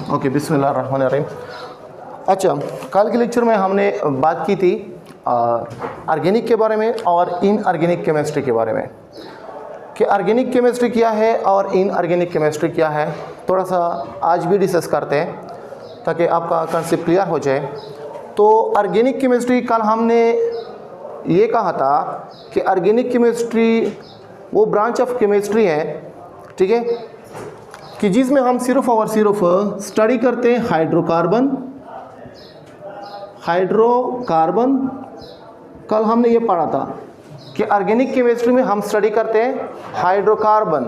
Okay, बिस्मिल्लाहिर्रहमानिर्रहीम। अच्छा, कल के लेक्चर में हमने बात की थी ऑर्गेनिक के बारे में और इनऑर्गेनिक केमिस्ट्री के बारे में कि ऑर्गेनिक केमिस्ट्री क्या है और इनऑर्गेनिक केमिस्ट्री क्या है। थोड़ा सा आज भी डिस्कस करते हैं ताकि आपका कंसेप्ट क्लियर हो जाए। तो ऑर्गेनिक केमिस्ट्री, कल हमने ये कहा था कि ऑर्गेनिक केमिस्ट्री वो ब्रांच ऑफ केमिस्ट्री है, ठीक है, कि जिसमें हम सिर्फ और सिर्फ स्टडी करते हैं हाइड्रोकार्बन। कल हमने ये पढ़ा था कि ऑर्गेनिक केमिस्ट्री में हम स्टडी करते हैं हाइड्रोकार्बन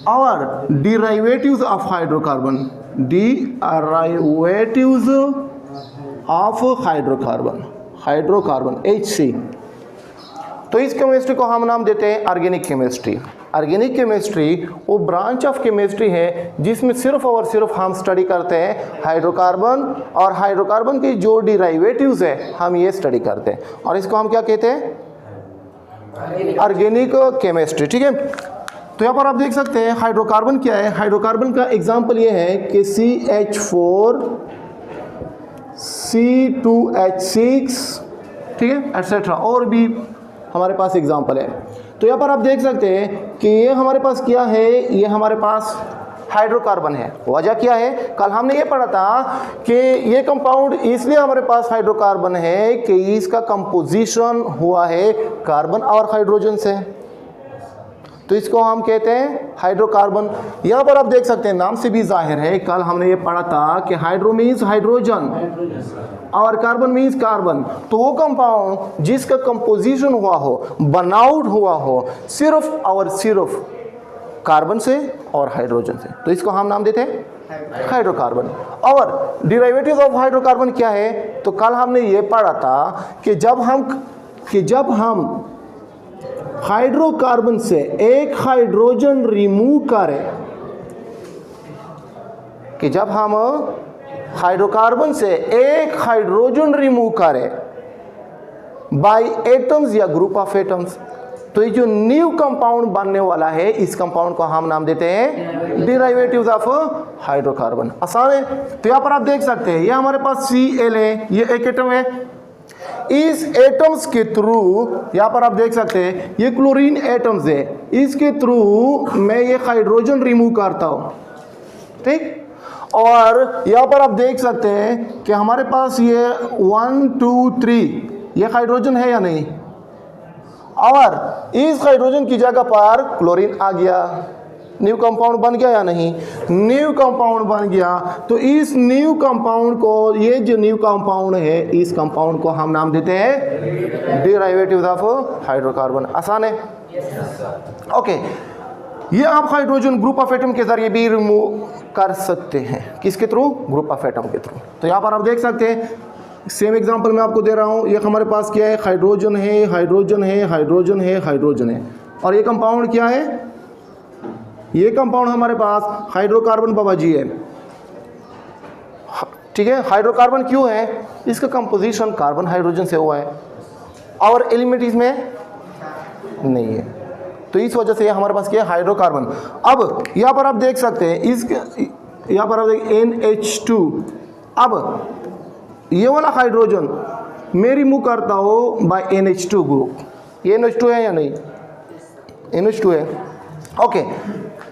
और डिराइवेटिव्स ऑफ हाइड्रोकार्बन, हाइड्रोकार्बन HC। तो इस केमिस्ट्री को हम नाम देते हैं ऑर्गेनिक केमिस्ट्री। ऑर्गेनिक केमिस्ट्री वो ब्रांच ऑफ केमिस्ट्री है जिसमें सिर्फ और सिर्फ हम स्टडी करते हैं हाइड्रोकार्बन और हाइड्रोकार्बन के जो डिराइवेटिव्स है हम ये स्टडी करते हैं, और इसको हम क्या कहते हैं, ऑर्गेनिक केमिस्ट्री, ठीक है। तो यहाँ पर आप देख सकते हैं हाइड्रोकार्बन क्या है। हाइड्रोकार्बन का एग्जांपल ये है कि CH4 C2H6, ठीक है, एटसेट्रा, और भी हमारे पास एग्जांपल है। तो यहाँ पर आप देख सकते हैं कि ये हमारे पास क्या है, ये हमारे पास हाइड्रोकार्बन है। वजह क्या है, कल हमने ये पढ़ा था कि ये कंपाउंड इसलिए हमारे पास हाइड्रोकार्बन है कि इसका कंपोजिशन हुआ है कार्बन और हाइड्रोजन से, तो इसको हम कहते हैं हाइड्रोकार्बन। यहाँ पर आप देख सकते हैं नाम से भी जाहिर है, कल हमने ये पढ़ा था कि हाइड्रो मीन्स हाइड्रोजन और कार्बन मीन्स कार्बन। तो वो कंपाउंड जिसका कंपोजिशन हुआ हो, बनाउट हुआ हो सिर्फ और सिर्फ कार्बन से और हाइड्रोजन से, तो इसको हम नाम देते हैं हाइड्रोकार्बन। और डिराइवेटिव्स ऑफ हाइड्रोकार्बन क्या है, तो कल हमने ये पढ़ा था कि जब हम हाइड्रोकार्बन से एक हाइड्रोजन रिमूव करें, कि जब हम हाइड्रोकार्बन से एक हाइड्रोजन रिमूव करें बाय एटम्स या ग्रुप ऑफ एटम्स, तो ये जो न्यू कंपाउंड बनने वाला है इस कंपाउंड को हम नाम देते हैं डिराइवेटिव्स ऑफ हाइड्रोकार्बन। आसान है। तो यहाँ पर आप देख सकते हैं ये हमारे पास Cl है, ये एक एटम है। इस एटम्स के थ्रू यहाँ पर आप देख सकते हैं ये क्लोरीन एटम्स है, इसके थ्रू मैं ये हाइड्रोजन रिमूव करता हूँ, ठीक। और यहाँ पर आप देख सकते हैं कि हमारे पास ये 1 2 3 ये हाइड्रोजन है या नहीं, और इस हाइड्रोजन की जगह पर क्लोरीन आ गया, न्यू कंपाउंड बन गया या नहीं, न्यू कंपाउंड बन गया। तो इस न्यू कंपाउंड को, ये जो न्यू कंपाउंड है इस कंपाउंड को हम नाम देते हैं डिराइवेटिव्स ऑफ हाइड्रोकार्बन। आसान है, ओके। ये आप हाइड्रोजन ग्रुप ऑफ एटम के जरिए भी रिमूव कर सकते हैं, किसके थ्रू, ग्रुप ऑफ एटम के थ्रू। तो यहाँ पर आप देख सकते हैं, सेम एग्जांपल मैं आपको दे रहा हूँ। ये हमारे पास क्या है, हाइड्रोजन है, हाइड्रोजन है, हाइड्रोजन है, हाइड्रोजन है, और ये कंपाउंड क्या है, ये कंपाउंड हमारे पास हाइड्रोकार्बन बाबा जी है, ठीक है। हाइड्रोकार्बन क्यों है, इसका कंपोजिशन कार्बन हाइड्रोजन से हुआ है और एलिमेंट इसमें नहीं है, तो इस वजह से ये हमारे पास क्या है, हाइड्रोकार्बन। अब यहाँ पर आप देख सकते हैं यहाँ पर आप देख NH2। अब ये वाला हाइड्रोजन मैं रिमूव करता हूँ बाय NH2 ग्रुप। ये NH2 है या नहीं, NH2 है, ओके।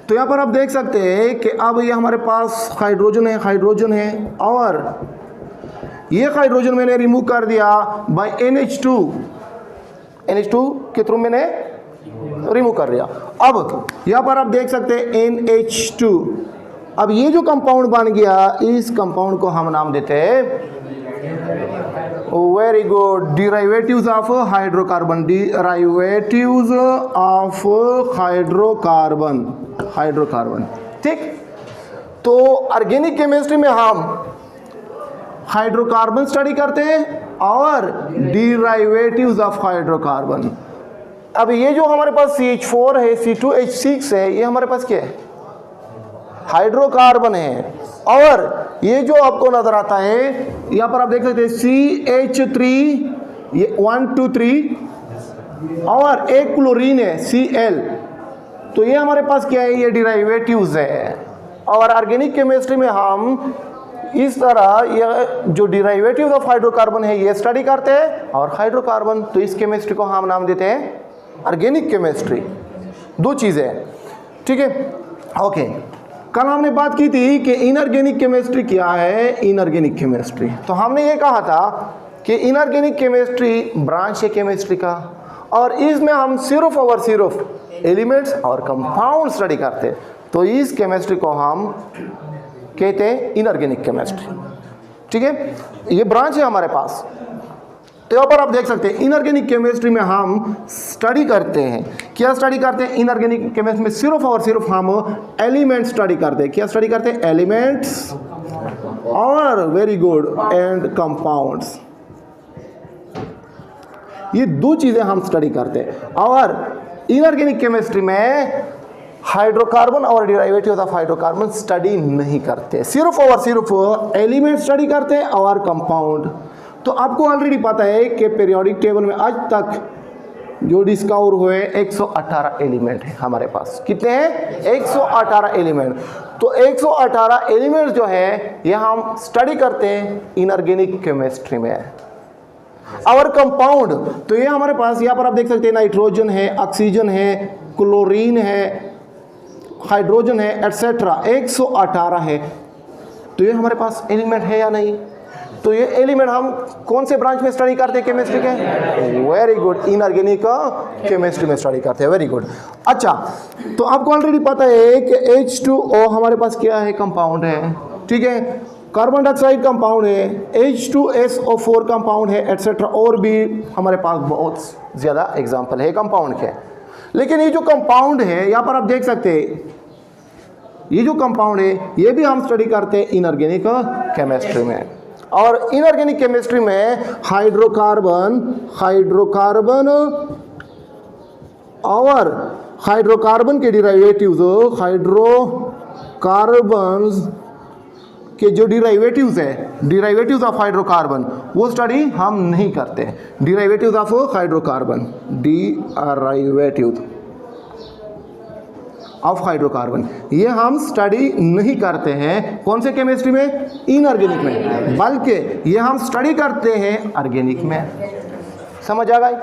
तो यहाँ पर आप देख सकते हैं कि अब ये हमारे पास हाइड्रोजन है, और ये हाइड्रोजन मैंने रिमूव कर दिया बाय NH2 के थ्रू मैंने रिमूव कर दिया। अब यहाँ पर आप देख सकते हैं NH2। अब ये जो कंपाउंड बन गया इस कंपाउंड को हम नाम देते हैं, very good, derivatives of hydrocarbon, derivatives of hydrocarbon, ठीक। तो ऑर्गेनिक केमिस्ट्री में हम हाइड्रोकार्बन स्टडी करते हैं और डिराइवेटिव्स ऑफ हाइड्रोकार्बन। अब ये जो हमारे पास CH4 है, C2H6 है, ये हमारे पास क्या है, हाइड्रोकार्बन है। और ये जो आपको नजर आता है यहाँ पर आप देख सकते हैं CH3, ये 1 2 3, और एक क्लोरीन है Cl, तो ये हमारे पास क्या है, ये डिराइवेटिव्स है, और ऑर्गेनिक केमिस्ट्री में हम इस तरह यह जो डिराइवेटिव ऑफ हाइड्रोकार्बन है ये स्टडी करते हैं, और हाइड्रोकार्बन, तो इस केमिस्ट्री को हम नाम देते हैं ऑर्गेनिक केमिस्ट्री। दो चीज़ें, ठीक है। ओके, कल हमने बात की थी कि इनऑर्गेनिक केमिस्ट्री क्या है। इनऑर्गेनिक केमिस्ट्री, तो हमने ये कहा था कि इनऑर्गेनिक केमिस्ट्री ब्रांच है केमिस्ट्री का, और इसमें हम सिर्फ और सिर्फ एलिमेंट्स और कंपाउंड स्टडी करते हैं, तो इस केमिस्ट्री को हम कहते हैं इनऑर्गेनिक केमिस्ट्री, ठीक है। ये ब्रांच है हमारे पास। तो यहाँ पर आप देख सकते हैं इनऑर्गेनिक केमिस्ट्री में हम स्टडी करते हैं, क्या स्टडी करते हैं इनऑर्गेनिक केमिस्ट्री में, सिर्फ और सिर्फ हम एलिमेंट्स स्टडी करते हैं। क्या स्टडी करते हैं? एलिमेंट्स और वेरी गुड एंड कंपाउंड्स, ये दो चीजें हम स्टडी करते हैं। और इनऑर्गेनिक केमिस्ट्री में हाइड्रोकार्बन और डेरिवेटिव ऑफ हाइड्रोकार्बन स्टडी नहीं करते, सिर्फ और सिर्फ एलिमेंट स्टडी करते हैं और कंपाउंड। तो आपको ऑलरेडी पता है कि पीरियोडिक टेबल में आज तक जो डिस्कवर हुए 118 एलिमेंट है हमारे पास। कितने हैं? 118 एलिमेंट। तो 118 एलिमेंट जो है ये हम स्टडी करते हैं इनऑर्गेनिक केमिस्ट्री में। और कंपाउंड, तो ये हमारे पास यहाँ पर आप देख सकते हैं नाइट्रोजन है, ऑक्सीजन है, क्लोरीन है, हाइड्रोजन है, एटसेट्रा 118 है। तो ये हमारे पास एलिमेंट है या नहीं? तो ये एलिमेंट हम कौन से ब्रांच में स्टडी करते हैं केमिस्ट्री के? वेरी गुड, इनऑर्गेनिक केमिस्ट्री में स्टडी करते हैं। Very good. अच्छा, तो आपको ऑलरेडी पता है कि H2O हमारे पास क्या है? कंपाउंड है, ठीक है। कार्बन डाइऑक्साइड कंपाउंड है, H2SO4 कंपाउंड है, एटसेट्रा, और भी हमारे पास बहुत ज़्यादा एग्जाम्पल है कंपाउंड के। लेकिन ये जो कंपाउंड है यहाँ पर आप देख सकते हैं, ये जो कंपाउंड है ये भी हम स्टडी करते हैं इनऑर्गेनिक केमिस्ट्री में। और इनऑर्गेनिक केमिस्ट्री में हाइड्रोकार्बन और हाइड्रोकार्बन के डिराइवेटिव्स, हाइड्रोकार्बन्स के जो डिराइवेटिव्स है, डिराइवेटिव्स ऑफ हाइड्रोकार्बन, वो स्टडी हम नहीं करते। डिराइवेटिव्स of hydrocarbon, derivatives of hydrocarbon, ये हम स्टडी नहीं करते हैं। कौन से केमिस्ट्री में? इनऑर्गेनिक में। बल्कि ये हम स्टडी करते हैं ऑर्गेनिक में। समझ आ गई?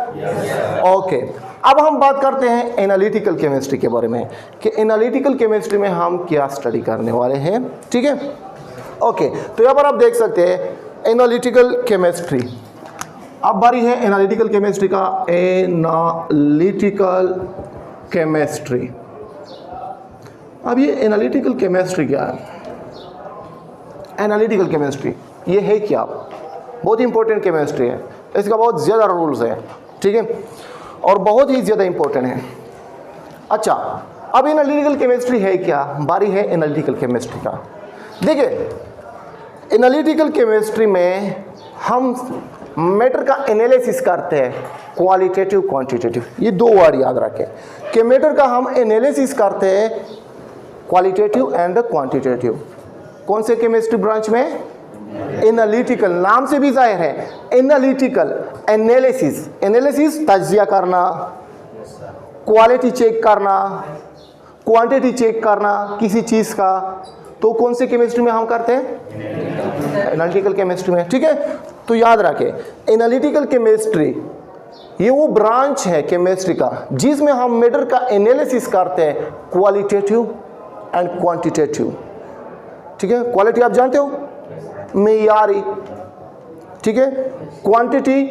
ओके, अब हम बात करते हैं एनालिटिकल केमिस्ट्री के बारे में कि एनालिटिकल केमिस्ट्री में हम क्या स्टडी करने वाले हैं, ठीक है। ओके, तो यहाँ पर आप देख सकते हैं एनालिटिकल केमिस्ट्री। अब बारी है एनालिटिकल केमिस्ट्री का। एनालिटिकल केमिस्ट्री, अब ये एनालिटिकल केमिस्ट्री क्या है? एनालिटिकल केमिस्ट्री ये है क्या? बहुत इंपॉर्टेंट केमिस्ट्री है, इसका बहुत ज़्यादा रूल्स है, ठीक है, और बहुत ही ज़्यादा इंपॉर्टेंट है। अच्छा, अब एनालिटिकल केमिस्ट्री है क्या? बारी है एनालिटिकल केमिस्ट्री का। देखिए, एनालिटिकल केमिस्ट्री में हम मैटर का एनालिसिस करते हैं, क्वालिटेटिव क्वांटिटेटिव, ये दो वर्ड याद रखें कि मैटर का हम एनालिसिस करते हैं क्वालिटेटिव एंड क्वांटिटेटिव। कौन से केमिस्ट्री ब्रांच में? एनालिटिकल, नाम से भी जाहिर है एनालिटिकल। एनालिसिस, एनालिसिस तज्जिया करना, क्वालिटी चेक करना, क्वांटिटी चेक करना किसी चीज़ का, तो कौन से केमिस्ट्री में हम करते हैं? एनालिटिकल केमिस्ट्री में, ठीक है। तो याद रखें एनालिटिकल केमिस्ट्री ये वो ब्रांच है केमिस्ट्री का जिसमें हम मैटर का एनालिसिस करते हैं क्वालिटेटिव एंड क्वांटिटेटिव, ठीक है। क्वालिटी आप जानते हो, मेयारी, ठीक है, क्वांटिटी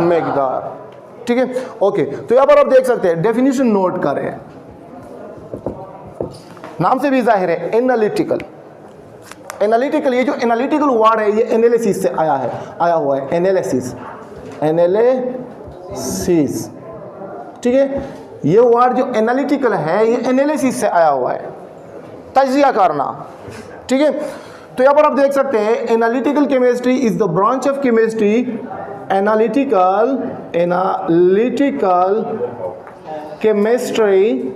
मकदार, ठीक है। ओके, तो यहाँ पर आप देख सकते हैं, डेफिनेशन नोट करें, नाम से भी जाहिर है एनालिटिकल। एनालिटिकल, ये जो एनालिटिकल वर्ड है ये एनालिसिस से आया हुआ है, एनालिसिस, एनालिसिस, ठीक है। ये वर्ड जो एनालिटिकल है ये एनालिसिस से आया हुआ है, तज्जिया करना, ठीक है। तो यहाँ पर आप देख सकते हैं analytical chemistry is the branch of chemistry, analytical chemistry,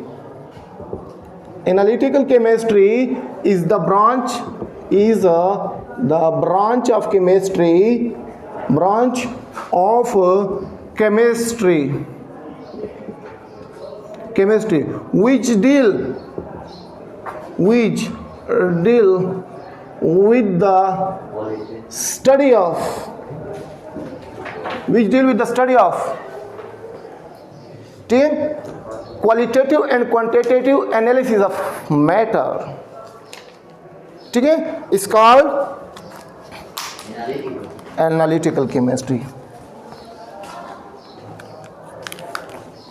analytical chemistry is the branch of chemistry which deal with the study of, which deal with the study of, ठीक है, qualitative and quantitative analysis of matter, ठीक है, is called analytical chemistry.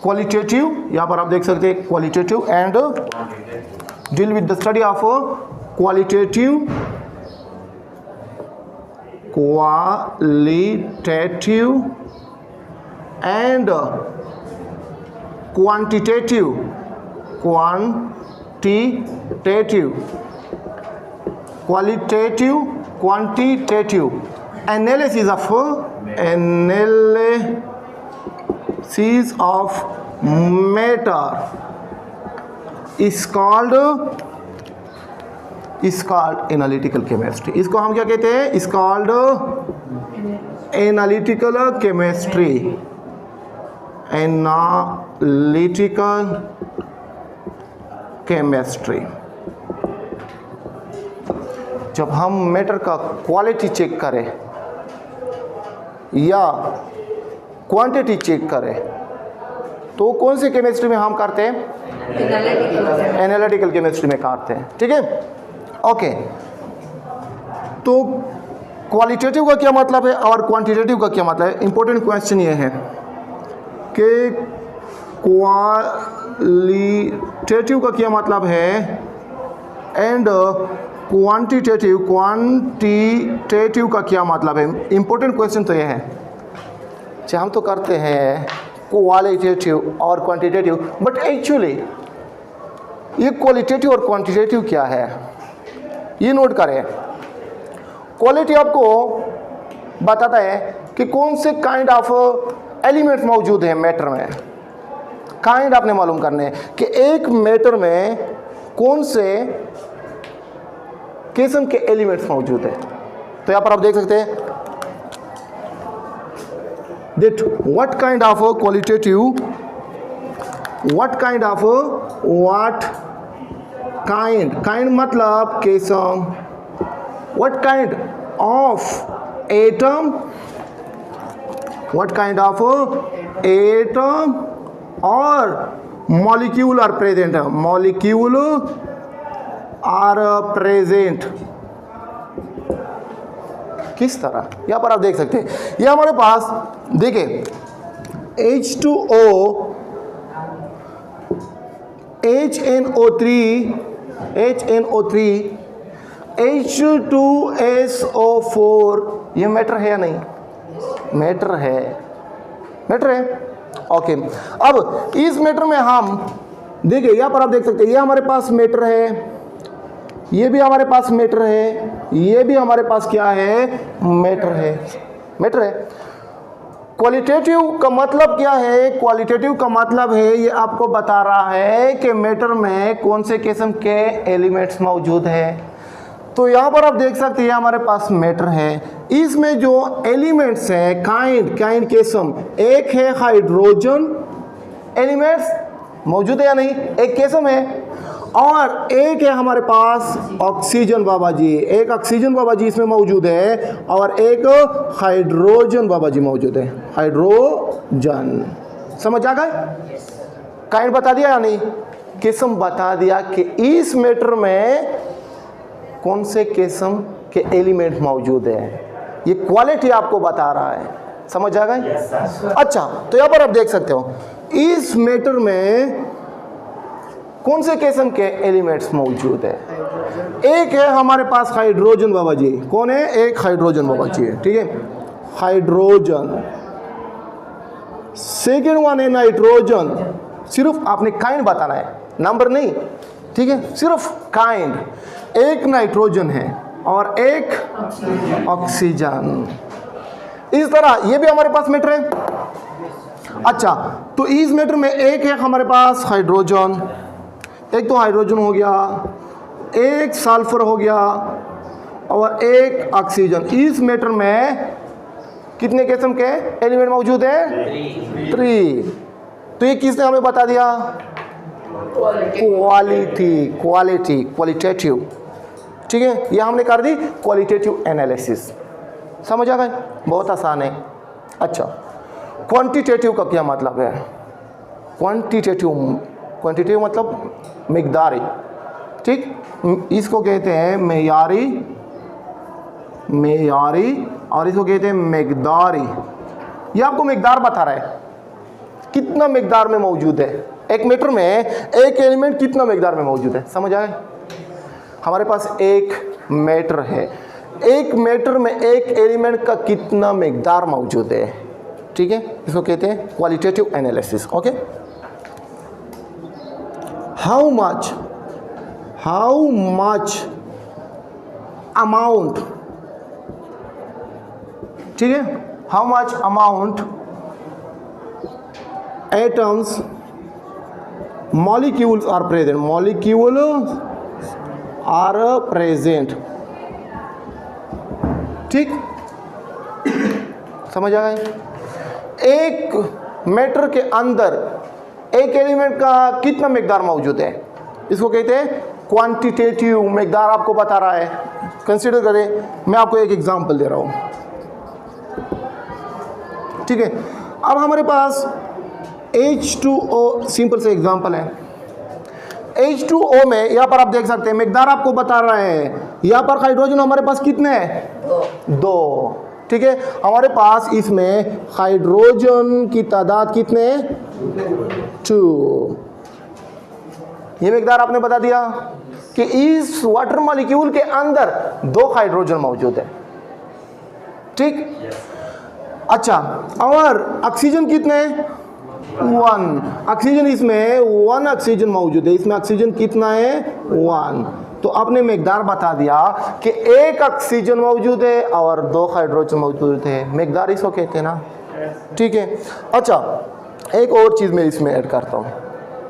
Qualitative, यहां पर आप देख सकते हैं qualitative and deal with the study of qualitative and quantitative analysis of matter is called analytical chemistry। इसको हम क्या कहते हैं? is called analytical chemistry। Analytical chemistry. जब हम मैटर का क्वालिटी चेक करें या क्वांटिटी चेक करें तो कौन से केमिस्ट्री में हम करते हैं? एनालिटिकल केमिस्ट्री में करते हैं, ठीक है, ओके। तो क्वालिटेटिव का क्या मतलब है और क्वांटिटेटिव का क्या मतलब है? इंपॉर्टेंट क्वेश्चन ये है कि क्वालिटेटिव का क्या मतलब है एंड क्वांटिटेटिव का क्या मतलब है? इंपॉर्टेंट क्वेश्चन तो ये है। चाहे हम तो करते हैं क्वालिटेटिव और क्वांटिटेटिव, बट एक्चुअली ये क्वालिटेटिव और क्वांटिटेटिव क्या है ये नोट करें। क्वालिटी आपको बताता है कि कौन से काइंड ऑफ एलिमेंट्स मौजूद हैं मैटर में। काइंड आपने मालूम करने हैं कि एक मैटर में कौन से किस्म के एलिमेंट्स मौजूद हैं। तो यहाँ पर आप देख सकते हैं that what kind of qualitative, what kind मतलब किस्म, what kind of atom or molecule are present, किस तरह? यहाँ पर आप देख सकते हैं, ये हमारे पास देखिए H2O, HNO3, H2SO4, ये मैटर है या नहीं? मैटर है, ओके। अब इस मैटर में हम देखिए, यहाँ पर आप देख सकते हैं ये हमारे पास मैटर है, ये भी हमारे पास मैटर है, ये भी हमारे पास क्या है? मैटर है। क्वालिटेटिव का मतलब क्या है? क्वालिटेटिव का मतलब है ये आपको बता रहा है कि मैटर में कौन से किस्म के एलिमेंट्स मौजूद है। तो यहाँ पर आप देख सकते हैं हमारे पास मैटर है, इसमें जो एलिमेंट्स हैं काइंड किस्म, एक है हाइड्रोजन एलिमेंट्स मौजूद है या नहीं, एक किस्म है, और एक है हमारे पास ऑक्सीजन बाबा जी, एक ऑक्सीजन बाबा जी इसमें मौजूद है और एक हाइड्रोजन बाबा जी मौजूद है, हाइड्रोजन। समझ आ गए? काइंड बता दिया या नहीं? किस्म बता दिया कि इस मैटर में कौन से किस्म के एलिमेंट मौजूद है, ये क्वालिटी आपको बता रहा है। समझ आ गए? अच्छा, तो यहाँ पर आप देख सकते हो इस मैटर में कौन से किस्म के एलिमेंट्स मौजूद है। एक है हमारे पास हाइड्रोजन बाबा जी, कौन है? एक हाइड्रोजन बाबा जी है, ठीक है, हाइड्रोजन। सेकेंड वन है नाइट्रोजन। सिर्फ आपने काइंड बताना है, नंबर नहीं, ठीक है, सिर्फ काइंड। एक नाइट्रोजन है और एक ऑक्सीजन। इस तरह ये भी हमारे पास मैटर है। अच्छा, तो इस मैटर में एक है हमारे पास हाइड्रोजन, एक तो हाइड्रोजन हो गया, एक सल्फर हो गया और एक ऑक्सीजन। इस मैटर में कितने किस्म के एलिमेंट मौजूद हैं? 3। तो ये किसने हमें बता दिया? क्वालिटेटिव। ठीक है, ये हमने कर दी क्वालिटेटिव एनालिसिस। समझ आ गए, बहुत आसान है। अच्छा, क्वांटिटेटिव का क्या मतलब है? क्वांटिटेटिव मतलब मिकदारी, ठीक, इसको कहते हैं मेयारी और इसको कहते हैं मिकदारी। ये आपको मिकदार बता रहा है कितना मिकदार में मौजूद है, एक मीटर में एक एलिमेंट कितना मिकदार में मौजूद है। समझ आए, हमारे पास एक मीटर है, एक मीटर में एक एलिमेंट का कितना मिकदार मौजूद है, ठीक है, इसको कहते हैं qualitative analysis. Okay, how much amount, ठीक है, how much amount atoms molecules are present, ठीक, समझ आ गए। एक मैटर के अंदर एक एलिमेंट का कितना मिकदार मौजूद है, इसको कहते हैं क्वांटिटेटिव। मिकदार आपको बता रहा है, कंसीडर करें, मैं आपको एक एग्जांपल दे रहा हूं, ठीक है। अब हमारे पास H2O सिंपल से एग्जांपल है। H2O में यहाँ पर आप देख सकते हैं मिकदार आपको बता रहा है, यहाँ पर हाइड्रोजन हमारे पास कितने हैं? 2, ठीक है। हमारे पास इसमें हाइड्रोजन की तादाद कितने? 2। ये मिकदार आपने बता दिया कि इस वाटर मॉलिक्यूल के अंदर 2 हाइड्रोजन मौजूद है, ठीक। अच्छा, और ऑक्सीजन कितने? 1 ऑक्सीजन, इसमें 1 ऑक्सीजन मौजूद है, इसमें ऑक्सीजन कितना है? 1। तो आपने मिकदार बता दिया कि 1 ऑक्सीजन मौजूद है और 2 हाइड्रोजन मौजूद है, मिकदार इसको कहते हैं ना, ठीक है। अच्छा, एक और चीज़ मैं इसमें ऐड करता हूँ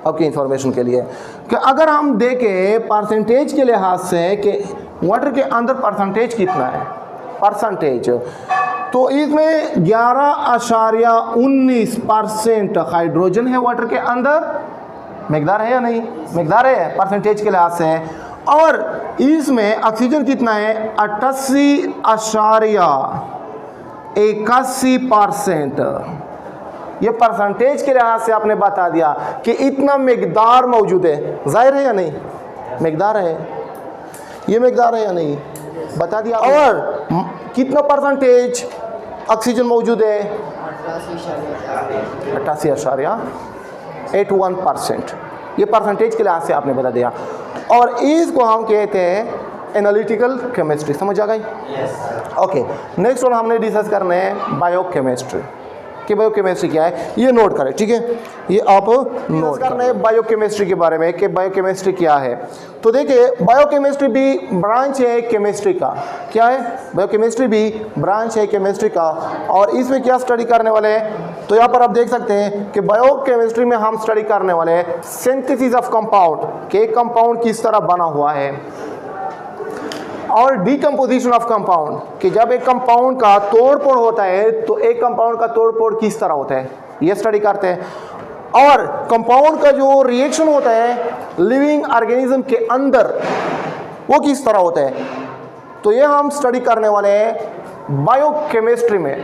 आपकी इंफॉर्मेशन के लिए कि अगर हम देखें परसेंटेज के लिहाज से कि वाटर के अंदर परसेंटेज कितना है, परसेंटेज, तो इसमें 11.19% हाइड्रोजन है वाटर के अंदर। मिकदार है या नहीं? मिकदार है परसेंटेज के लिहाज से। और इसमें ऑक्सीजन कितना है? 88.81%। ये परसेंटेज के लिहाज से आपने बता दिया कि इतना मिकदार मौजूद है। जाहिर है या नहीं? मिकदार है, ये मिकदार है या नहीं बता दिया। और कितना परसेंटेज ऑक्सीजन मौजूद है? 88.81%। ये परसेंटेज के लिहाज से आपने बता दिया। और इसको हम कहते हैं एनालिटिकल केमिस्ट्री। समझ आ गई? ओके, नेक्स्ट वन हमने डिस्कस करना है बायोकेमिस्ट्री। कि बायोकेमिस्ट्री क्या है ये नोट करें, ठीक है। ये आप नोट करना है बायोकेमिस्ट्री के बारे में कि बायोकेमिस्ट्री क्या है। तो देखिए, बायोकेमिस्ट्री भी ब्रांच है केमिस्ट्री का। क्या है? बायोकेमिस्ट्री भी ब्रांच है केमिस्ट्री का। और इसमें क्या स्टडी करने वाले हैं? तो यहाँ पर आप देख सकते हैं कि बायोकेमिस्ट्री में हम स्टडी करने वाले हैं सिंथेसिस ऑफ कंपाउंड, कि एक कंपाउंड किस तरह बना हुआ है, और डिकम्पोजिशन ऑफ कंपाउंड, कि जब एक कंपाउंड का तोड़फोड़ होता है तो एक कंपाउंड का तोड़फोड़ किस तरह होता है, ये स्टडी करते हैं। और कंपाउंड का जो रिएक्शन होता है लिविंग ऑर्गेनिज्म के अंदर, वो किस तरह होता है, तो ये हम स्टडी करने वाले हैं बायोकेमिस्ट्री में,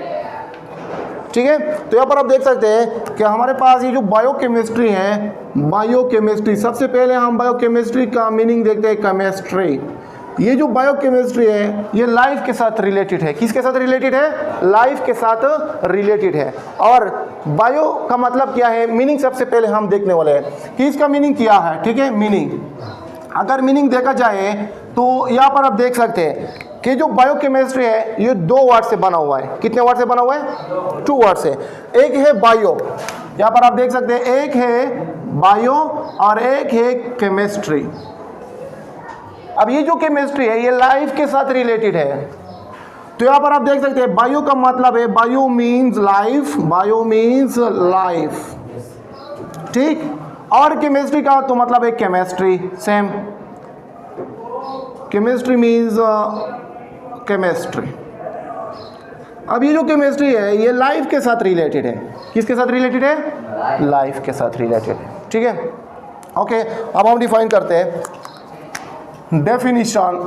ठीक है। तो यहाँ पर आप देख सकते हैं कि हमारे पास ये जो बायोकेमिस्ट्री है, बायोकेमिस्ट्री, सबसे पहले हम बायोकेमिस्ट्री का मीनिंग देखते हैं, केमिस्ट्री। ये जो बायोकेमिस्ट्री है ये लाइफ के साथ रिलेटेड है। किसके साथ रिलेटेड है? लाइफ के साथ रिलेटेड है। और बायो का मतलब क्या है, मीनिंग सबसे पहले हम देखने वाले हैं कि इसका मीनिंग क्या है, ठीक है। मीनिंग, अगर मीनिंग देखा जाए तो यहाँ पर आप देख सकते हैं कि जो बायोकेमिस्ट्री है ये 2 वर्ड से बना हुआ है। कितने वर्ड से बना हुआ है? 2 वर्ड से। एक है बायो, यहाँ पर आप देख सकते हैं, एक है बायो और एक है केमिस्ट्री। अब ये जो केमिस्ट्री है ये लाइफ के साथ रिलेटेड है। तो यहाँ पर आप देख सकते हैं बायो का मतलब है, bio means life, bio means life, ठीक। और केमिस्ट्री का तो मतलब है chemistry, same. Chemistry means chemistry. अब ये जो केमिस्ट्री है ये लाइफ के साथ रिलेटेड है। किसके साथ रिलेटेड है? लाइफ के साथ रिलेटेड है, ठीक है। ओके, अब हम डिफाइन करते हैं डेफिनेशन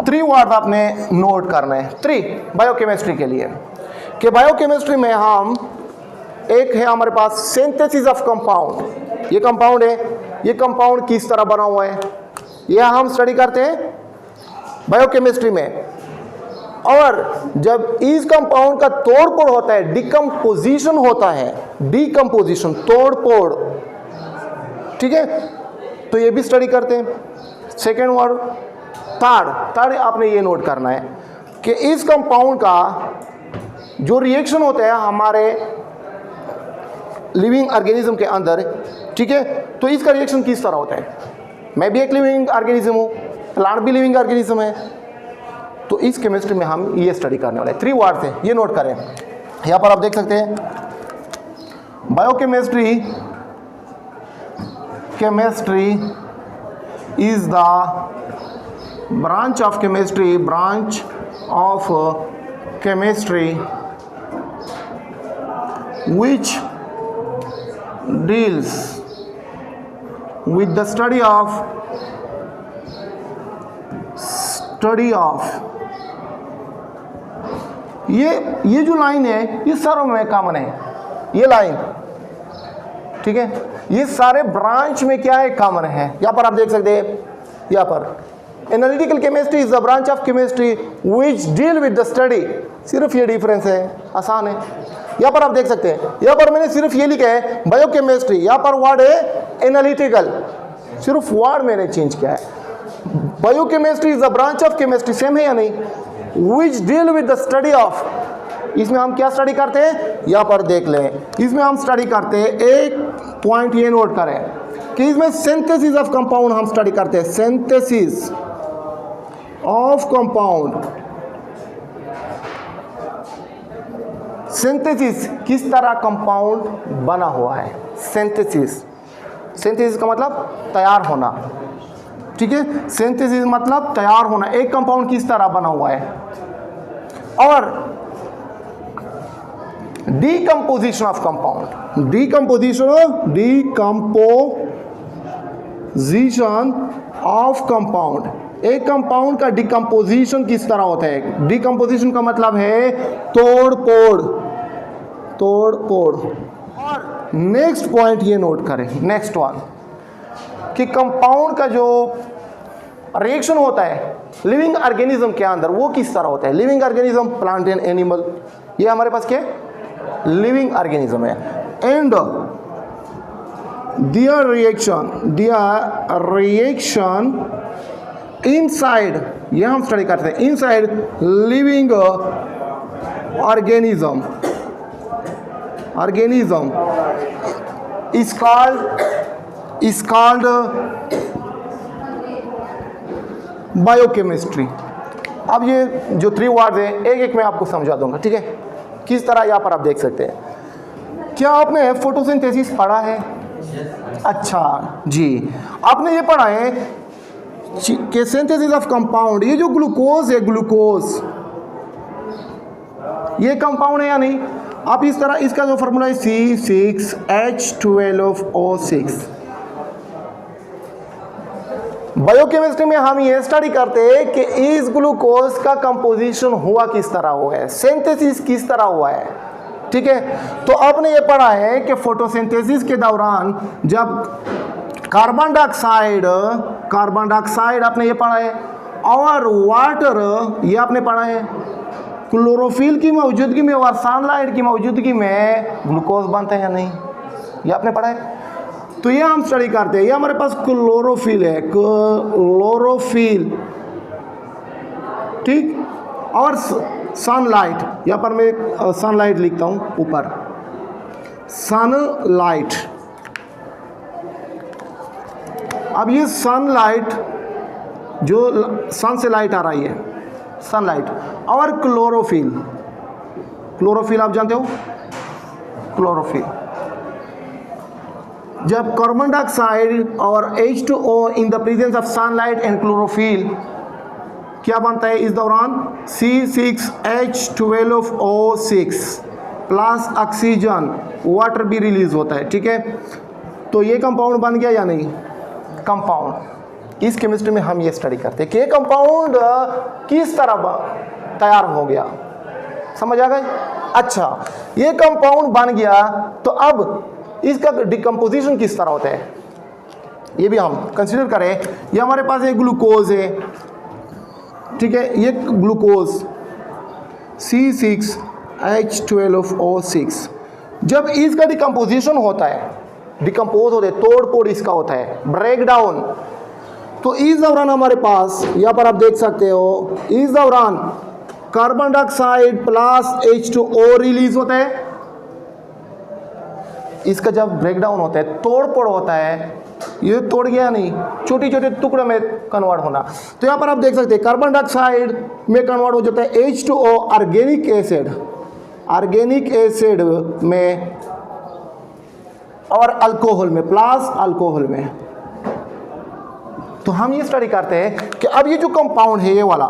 3 वर्ड आपने नोट करना है, 3 बायोकेमिस्ट्री के लिए। कि बायोकेमिस्ट्री में हम एक है हमारे पास सिंथेसिस ऑफ कंपाउंड। ये कंपाउंड है, ये कंपाउंड किस तरह बना हुआ है, यह हम स्टडी करते हैं बायोकेमिस्ट्री में। और जब इस कंपाउंड का तोड़-फोड़ होता है, डिकम्पोजिशन होता है, डिकम्पोजिशन तोड़-फोड़, ठीक है, तो ये भी स्टडी करते हैं। सेकेंड वर्ड थर्ड आपने ये नोट करना है कि इस कंपाउंड का जो रिएक्शन होता है हमारे लिविंग ऑर्गेनिज्म के अंदर, ठीक है, तो इसका रिएक्शन किस तरह होता है। मैं भी एक लिविंग ऑर्गेनिज्म हूँ, प्लांट भी लिविंग ऑर्गेनिज्म है, तो इस केमिस्ट्री में हम ये स्टडी करने वाले हैं। 3 वर्ड है, ये नोट करें। यहाँ पर आप देख सकते हैं biochemistry is the branch of chemistry which deals with the study of ये जो लाइन है ये सारों में कॉमन है, ये लाइन, ठीक है, ये सारे ब्रांच में क्या है, कॉमन है। यहाँ पर आप देख सकते हैं, यहाँ पर analytical chemistry is the branch of chemistry which deal with the study, सिर्फ ये डिफरेंस है, आसान है। यहाँ पर आप देख सकते हैं, यहाँ पर मैंने सिर्फ ये लिखा है बायोकेमिस्ट्री, यहाँ पर वर्ड है एनालिटिकल, सिर्फ वर्ड मैंने चेंज किया है। Biochemistry is the branch of chemistry, same है या नहीं, which deal with the study of, इसमें हम क्या स्टडी करते हैं, यहाँ पर देख लें, इसमें हम स्टडी करते हैं, एक पॉइंट ये नोट करें कि इसमें सिंथेसिस ऑफ कंपाउंड हम स्टडी करते हैं, सिंथेसिस ऑफ कंपाउंड। सिंथेसिस किस तरह कंपाउंड बना हुआ है, सिंथेसिस का मतलब तैयार होना, ठीक है, सिंथेसिस मतलब तैयार होना, एक कंपाउंड किस तरह बना हुआ है। और decomposition of compound, decomposition of compound, एक कंपाउंड का डिकम्पोजिशन किस तरह होता है। डिकम्पोजिशन का मतलब है तोड़ फोड़। और नेक्स्ट पॉइंट ये नोट करें, नेक्स्ट वन, कि कंपाउंड का जो रिएक्शन होता है लिविंग ऑर्गेनिज्म के अंदर वो किस तरह होता है। Living organism plant and animal, ये हमारे पास क्या है, लिविंग ऑर्गेनिज्म है। एंड their reaction inside, ये हम स्टडी करते हैं, inside living organism is called biochemistry. अब ये जो 3 वर्ड है एक एक मैं आपको समझा दूंगा, ठीक है, किस तरह यहाँ पर आप देख सकते हैं। क्या आपने फोटोसिंथेसिस पढ़ा है? अच्छा जी, आपने ये पढ़ा है कि सिंथेसिस ऑफ कंपाउंड, ये जो ग्लूकोज है, ग्लूकोज ये कंपाउंड है या नहीं। आप इस तरह, इसका जो फॉर्मूला है C6H12O6। बायोकेमिस्ट्री में हम ये स्टडी करते हैं कि इस ग्लूकोज का कंपोजिशन हुआ किस तरह हुआ है, सिंथेसिस किस तरह हुआ है, ठीक है। तो आपने ये पढ़ा है कि फोटोसिंथेसिस के दौरान जब कार्बन डाइऑक्साइड आपने ये पढ़ा है, और वाटर ये आपने पढ़ा है, क्लोरोफिल की मौजूदगी में और सनलाइट की मौजूदगी में ग्लूकोज बनता है या नहीं, ये आपने पढ़ा है। तो ये हम स्टडी करते हैं, ये हमारे पास क्लोरोफिल है, क्लोरोफिल, ठीक, और सनलाइट, यहाँ पर मैं सनलाइट लिखता हूँ ऊपर, सनलाइट। अब ये सनलाइट जो सन से लाइट आ रही है, सनलाइट, और क्लोरोफिल आप जानते हो, क्लोरोफिल। जब कार्बन डाइऑक्साइड और H2O in the presence of sunlight and chlorophyll क्या बनता है इस दौरान, C6H12O6 प्लस ऑक्सीजन, वाटर भी रिलीज होता है, ठीक है। तो ये कंपाउंड बन गया या नहीं, कंपाउंड, इस केमिस्ट्री में हम ये स्टडी करते हैं कि ये कंपाउंड किस तरह तैयार हो गया। समझ आ गए? अच्छा, ये कंपाउंड बन गया तो अब इसका डिकम्पोजिशन किस तरह होता है ये भी हम कंसीडर करें। ये हमारे पास एक ग्लूकोज है, ठीक है, ये ग्लूकोज C6H12O6 जब इसका डिकम्पोजिशन होता है, डिकम्पोज होता है, तोड़ फोड़ इसका होता है, ब्रेक डाउन, तो इस दौरान हमारे पास यहाँ पर आप देख सकते हो, इस दौरान carbon dioxide plus H2O release होता है। इसका जब ब्रेक डाउन होता है, तोड़ फोड़ होता है, ये तोड़ गया नहीं, छोटे छोटे टुकड़े में कन्वर्ट होना, तो यहाँ पर आप देख सकते हैं कार्बन डाइऑक्साइड में कन्वर्ट हो जाता है H2O ऑर्गेनिक एसिड में और अल्कोहल में, प्लस अल्कोहल में। तो हम ये स्टडी करते हैं कि अब ये जो कंपाउंड है ये वाला,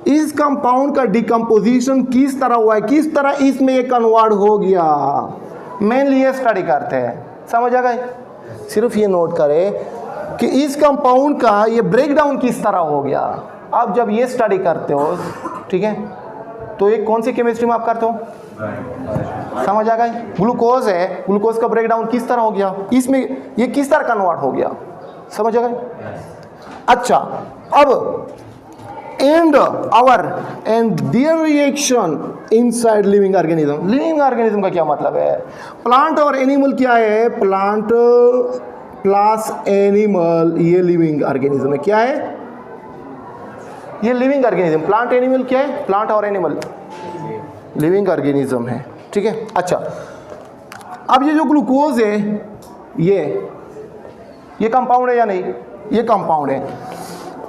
इस कंपाउंड का डिकम्पोजिशन किस तरह हुआ है, किस तरह इसमें ये कन्वर्ट हो गया, मेनली ये स्टडी करते हैं। समझ आ गए? सिर्फ ये नोट करें कि इस कंपाउंड का ये ब्रेक डाउन किस तरह हो गया। आप जब ये स्टडी करते हो, ठीक है, तो ये कौन सी केमिस्ट्री में आप करते हो? समझ आ गए? ग्लूकोज है, ग्लूकोज का ब्रेक डाउन किस तरह हो गया, इसमें ये किस तरह कन्वर्ट हो गया। समझ आ गए? अच्छा, अब and their reaction inside living organism। Living organism का क्या मतलब है? प्लांट और एनिमल क्या है? प्लांट प्लस एनिमल, ये लिविंग ऑर्गेनिज्म है। क्या है ये? Living organism. प्लांट एनिमल क्या है? प्लांट और एनिमल लिविंग ऑर्गेनिज्म है, ठीक है। अच्छा, अब ये जो ग्लूकोज है ये कंपाउंड है या नहीं? ये कंपाउंड है।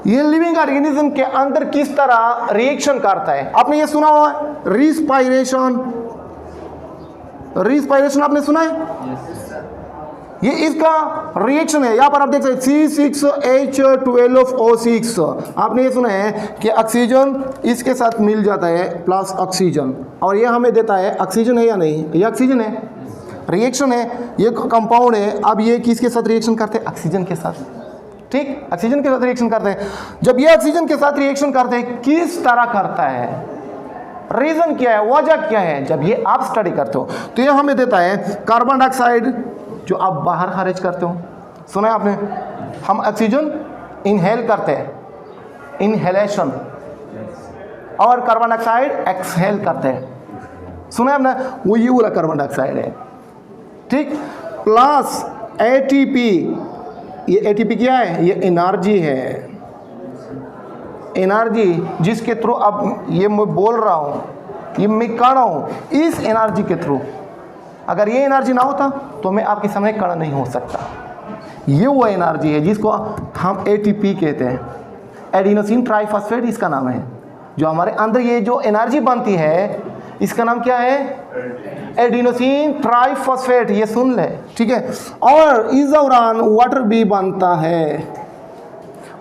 ये लिविंग ऑर्गेनिज्म के अंदर किस तरह रिएक्शन करता है? आपने ये सुना हुआ है रिस्पायरेशन आपने सुना है? ये इसका रिएक्शन है। यहाँ पर आप देख सकते C6H12O6, आपने ये सुना है कि ऑक्सीजन इसके साथ मिल जाता है प्लस ऑक्सीजन, और ये हमें देता है ऑक्सीजन है या नहीं? ये ऑक्सीजन है, रिएक्शन है, ये कंपाउंड है। अब ये किसके साथ रिएक्शन करते हैं? ऑक्सीजन के साथ, ठीक, ऑक्सीजन के साथ रिएक्शन करते हैं। जब ये ऑक्सीजन के साथ रिएक्शन करते हैं, किस तरह करता है, रीजन क्या है, वजह क्या है, जब ये आप स्टडी करते हो तो ये हमें देता है कार्बन डाइऑक्साइड जो आप बाहर खारिज करते हो। सुना है आपने? हम ऑक्सीजन इनहेल करते हैं, इनहेलेशन, और कार्बन डाइऑक्साइड एक्सहेल करते हैं। सुना है आपने? वो ये वाला कार्बन डाइऑक्साइड है, ठीक, प्लस एटीपी। ये एटीपी क्या है? ये एनर्जी है, एनर्जी जिसके थ्रू अब ये मैं बोल रहा हूँ, ये मैं कर रहा हूँ, इस एनर्जी के थ्रू। अगर ये एनर्जी ना होता तो मैं आपके सामने खड़ा नहीं हो सकता। ये वो एनर्जी है जिसको हम एटीपी कहते हैं, एडिनोसिन ट्राइफॉस्फेट इसका नाम है। जो हमारे अंदर ये जो एनर्जी बनती है इसका नाम क्या है? एडिनोसिन ट्राइफॉस्फेट, ये सुन ले, ठीक है। और इस दौरान वाटर भी बनता है।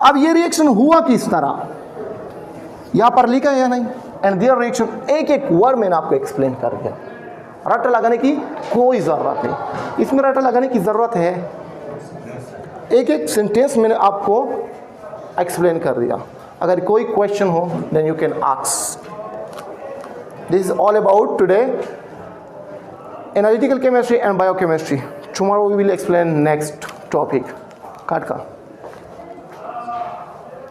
अब ये रिएक्शन हुआ किस तरह, यहाँ पर लिखा है या नहीं? एंड देयर रिएक्शन, एक एक वर्ड मैंने आपको एक्सप्लेन कर दिया। रट्टा लगाने की कोई ज़रूरत नहीं, इसमें रट्टा लगाने की ज़रूरत है, एक एक सेंटेंस मैंने आपको एक्सप्लेन कर दिया। अगर कोई क्वेश्चन हो then you can ask. This is all about today analytical chemistry and biochemistry. Tomorrow we will explain next topic. Katka.